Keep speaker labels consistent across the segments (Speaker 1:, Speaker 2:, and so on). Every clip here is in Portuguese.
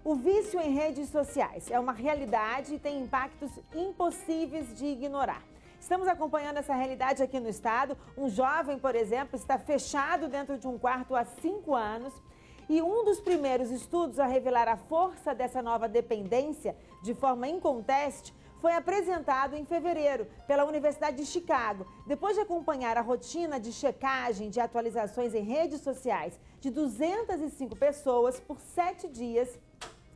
Speaker 1: O vício em redes sociais é uma realidade e tem impactos impossíveis de ignorar. Estamos acompanhando essa realidade aqui no estado. Um jovem, por exemplo, está fechado dentro de um quarto há 5 anos. E um dos primeiros estudos a revelar a força dessa nova dependência de forma inconteste foi apresentado em fevereiro pela Universidade de Chicago. Depois de acompanhar a rotina de checagem de atualizações em redes sociais de 205 pessoas por 7 dias,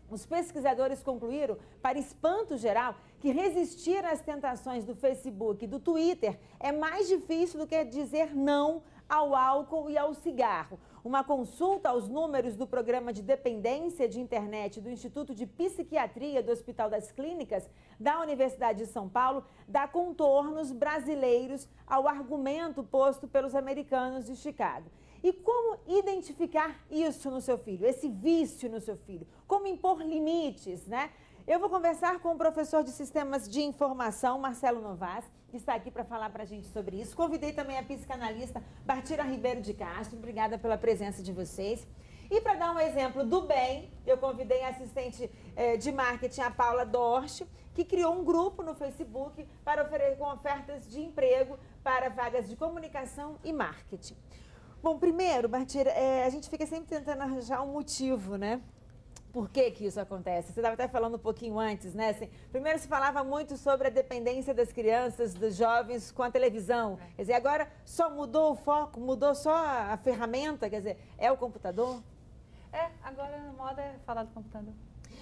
Speaker 1: os pesquisadores concluíram, para espanto geral, que resistir às tentações do Facebook e do Twitter é mais difícil do que dizer não ao álcool e ao cigarro. Uma consulta aos números do Programa de Dependência de Internet do Instituto de Psiquiatria do Hospital das Clínicas da Universidade de São Paulo dá contornos brasileiros ao argumento posto pelos americanos de Chicago. E como identificar isso no seu filho, esse vício no seu filho? Como impor limites, né? Eu vou conversar com o professor de Sistemas de Informação, Marcelo Novas, que está aqui para falar para a gente sobre isso. Convidei também a psicanalista Bartira Ribeiro de Castro. Obrigada pela presença de vocês. E para dar um exemplo do bem, eu convidei a assistente de marketing, a Paula Dorsch, que criou um grupo no Facebook para com ofertas de emprego para vagas de comunicação e marketing. Bom, primeiro, Bartira, a gente fica sempre tentando arranjar um motivo, né? Por que que isso acontece? Você estava até falando um pouquinho antes, né? Assim, primeiro se falava muito sobre a dependência das crianças, dos jovens com a televisão. Quer dizer, agora só mudou o foco, mudou só a ferramenta, quer dizer, é o computador?
Speaker 2: Agora a moda é falar do computador.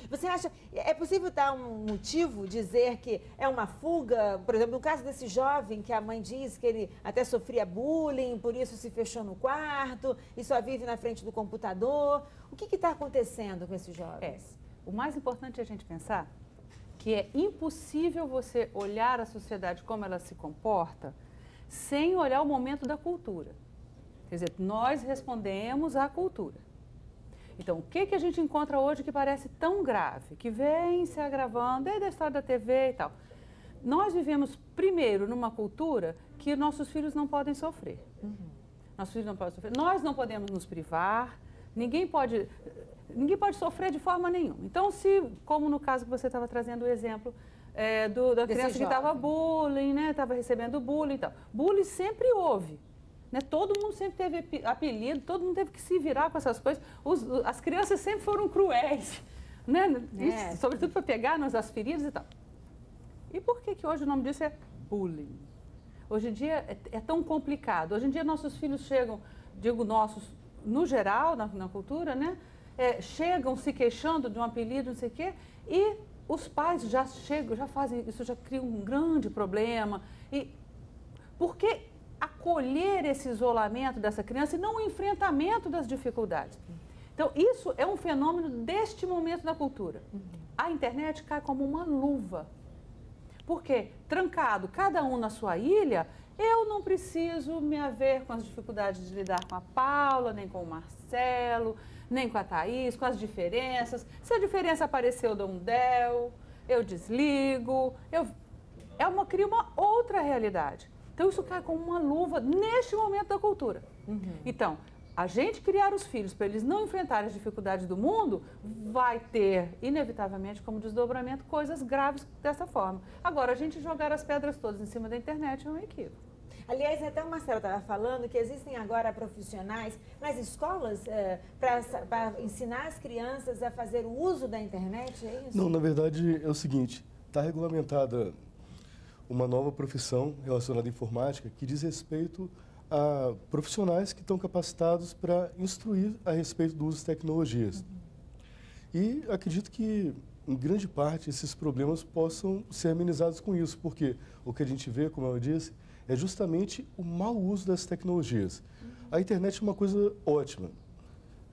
Speaker 1: Você acha, é possível dar um motivo, dizer que é uma fuga? Por exemplo, no caso desse jovem que a mãe diz que ele até sofria bullying, por isso se fechou no quarto e só vive na frente do computador. O que está acontecendo com esses jovens?
Speaker 2: O mais importante é a gente pensar que é impossível você olhar a sociedade como ela se comporta sem olhar o momento da cultura. Quer dizer, nós respondemos à cultura. Então, o que a gente encontra hoje que parece tão grave, que vem se agravando desde a história da TV e tal? Nós vivemos, primeiro, numa cultura que nossos filhos não podem sofrer. Nossos filhos não podem sofrer. Nós não podemos nos privar, ninguém pode sofrer de forma nenhuma. Então, como no caso que você estava trazendo o exemplo da criança que estava bullying, né? Estava recebendo bullying e tal. Bullying sempre houve. Né? Todo mundo sempre teve apelido, todo mundo teve que se virar com essas coisas. As crianças sempre foram cruéis, né? Isso, sobretudo para pegar as feridas e tal. E por que hoje o nome disso é bullying? Hoje em dia é tão complicado. Hoje em dia nossos filhos chegam, digo nossos, no geral, na cultura, né? Chegam se queixando de um apelido, não sei o quê, e os pais já chegam, já fazem isso, já cria um grande problema. E por que acolher esse isolamento dessa criança e não o enfrentamento das dificuldades? Então, isso é um fenômeno deste momento da cultura. A internet cai como uma luva. Porque, trancado, cada um na sua ilha, eu não preciso me haver com as dificuldades de lidar com a Paula, nem com o Marcelo, nem com a Thaís, com as diferenças. Se a diferença apareceu, eu dou um del, eu desligo, cria uma outra realidade. Então, isso cai como uma luva neste momento da cultura. Então, a gente criar os filhos para eles não enfrentarem as dificuldades do mundo vai ter, inevitavelmente, como desdobramento, coisas graves dessa forma. Agora, a gente jogar as pedras todas em cima da internet é um equívoco.
Speaker 1: Aliás, até o Marcelo estava falando que existem agora profissionais nas escolas para ensinar as crianças a fazer o uso da internet, é isso?
Speaker 3: Não, na verdade é o seguinte, está regulamentada uma nova profissão relacionada à informática que diz respeito a profissionais que estão capacitados para instruir a respeito do uso de tecnologias. E acredito que, em grande parte, esses problemas possam ser amenizados com isso, porque o que a gente vê, como eu disse, é justamente o mau uso das tecnologias. A internet é uma coisa ótima.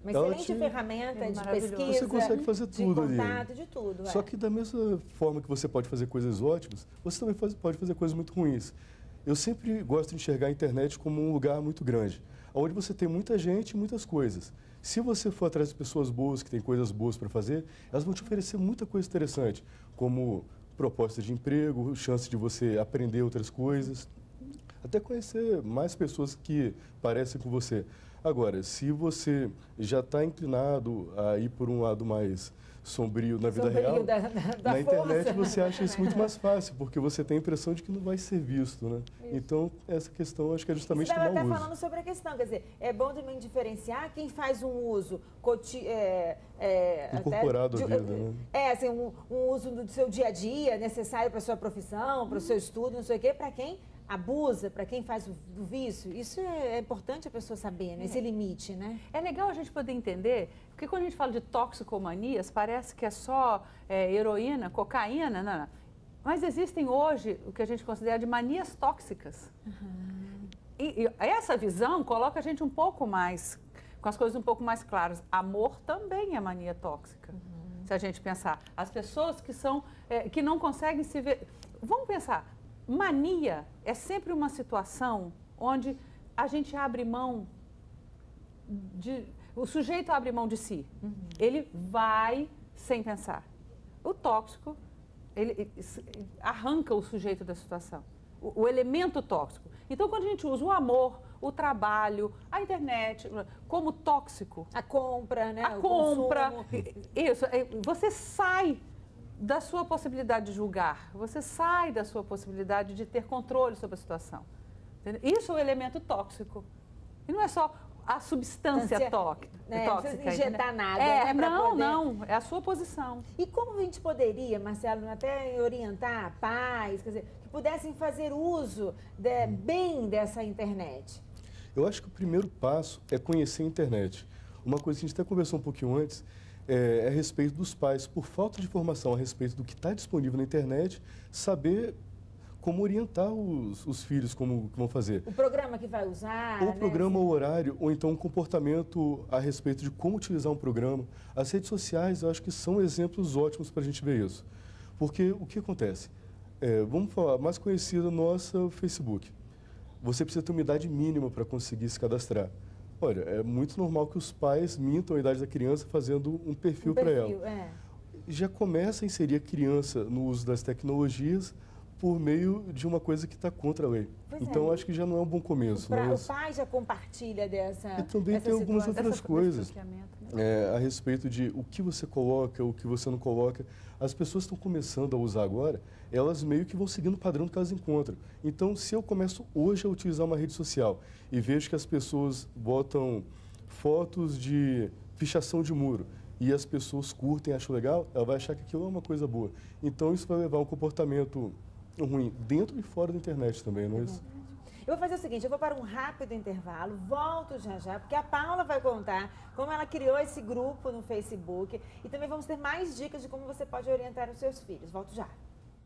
Speaker 1: Uma excelente ferramenta de pesquisa,
Speaker 3: você consegue fazer tudo
Speaker 1: de contato, de tudo.
Speaker 3: Só que da mesma forma que você pode fazer coisas ótimas, você também pode fazer coisas muito ruins. Eu sempre gosto de enxergar a internet como um lugar muito grande, onde você tem muita gente e muitas coisas. Se você for atrás de pessoas boas, que têm coisas boas para fazer, elas vão te oferecer muita coisa interessante, como propostas de emprego, chance de você aprender outras coisas, até conhecer mais pessoas que parecem com você. Agora, se você já está inclinado a ir por um lado mais sombrio na vida real, na internet você acha isso muito mais fácil, porque você tem a impressão de que não vai ser visto, né? Então, essa questão acho que é justamente
Speaker 1: o mau uso. Você
Speaker 3: estava
Speaker 1: até falando sobre a questão, quer dizer, é bom também diferenciar quem faz um uso
Speaker 3: incorporado à vida, né?
Speaker 1: Assim, um uso do seu dia a dia, necessário para a sua profissão, para o seu estudo, não sei o quê, para quem abusa, para quem faz o vício. Isso é importante a pessoa saber, né? Esse limite, né?
Speaker 2: É legal a gente poder entender, porque quando a gente fala de toxicomanias, parece que é só heroína, cocaína, não. Mas existem hoje o que a gente considera de manias tóxicas. E essa visão coloca a gente um pouco mais, com as coisas um pouco mais claras. Amor também é mania tóxica. Se a gente pensar, as pessoas que não conseguem se ver... Vamos pensar, mania é sempre uma situação onde a gente abre mão o sujeito abre mão de si. Ele vai sem pensar. O tóxico, ele arranca o sujeito da situação. O elemento tóxico. Então, quando a gente usa o amor, o trabalho, a internet, como tóxico...
Speaker 1: A compra, né?
Speaker 2: A compra. Isso. Você sai da sua possibilidade de julgar. Você sai da sua possibilidade de ter controle sobre a situação. Entendeu? Isso é o elemento tóxico. E não é só a substância tóxica.
Speaker 1: Não precisa injetar nada, né?
Speaker 2: Não. É a sua posição.
Speaker 1: E como a gente poderia, Marcelo, até orientar pais, quer dizer, que pudessem fazer uso bem dessa internet?
Speaker 3: Eu acho que o primeiro passo é conhecer a internet. Uma coisa que a gente até conversou um pouquinho antes é a respeito dos pais, por falta de informação a respeito do que está disponível na internet, saber como orientar os filhos, como vão fazer.
Speaker 1: O programa que vai usar,
Speaker 3: ou o programa, o horário, ou então um comportamento a respeito de como utilizar um programa. As redes sociais, eu acho que são exemplos ótimos para a gente ver isso. Porque o que acontece? Vamos falar, mais conhecida nossa, o Facebook. Você precisa ter uma idade mínima para conseguir se cadastrar. Olha, é muito normal que os pais mintam a idade da criança fazendo um perfil para ela. Já começa a inserir a criança no uso das tecnologias por meio de uma coisa que está contra a lei. Então, acho que já não é um bom começo.
Speaker 1: O pai já compartilha dessa
Speaker 3: E também tem algumas outras coisas a respeito de o que você coloca, o que você não coloca. As pessoas estão começando a usar agora, elas meio que vão seguindo o padrão que elas encontram. Então, se eu começo hoje a utilizar uma rede social e vejo que as pessoas botam fotos de pichação de muro e as pessoas curtem, acham legal, ela vai achar que aquilo é uma coisa boa. Então, isso vai levar a um comportamento ruim dentro e fora da internet também, não é isso?
Speaker 1: Eu vou fazer o seguinte, eu vou para um rápido intervalo, volto já, porque a Paula vai contar como ela criou esse grupo no Facebook e também vamos ter mais dicas de como você pode orientar os seus filhos. Volto já.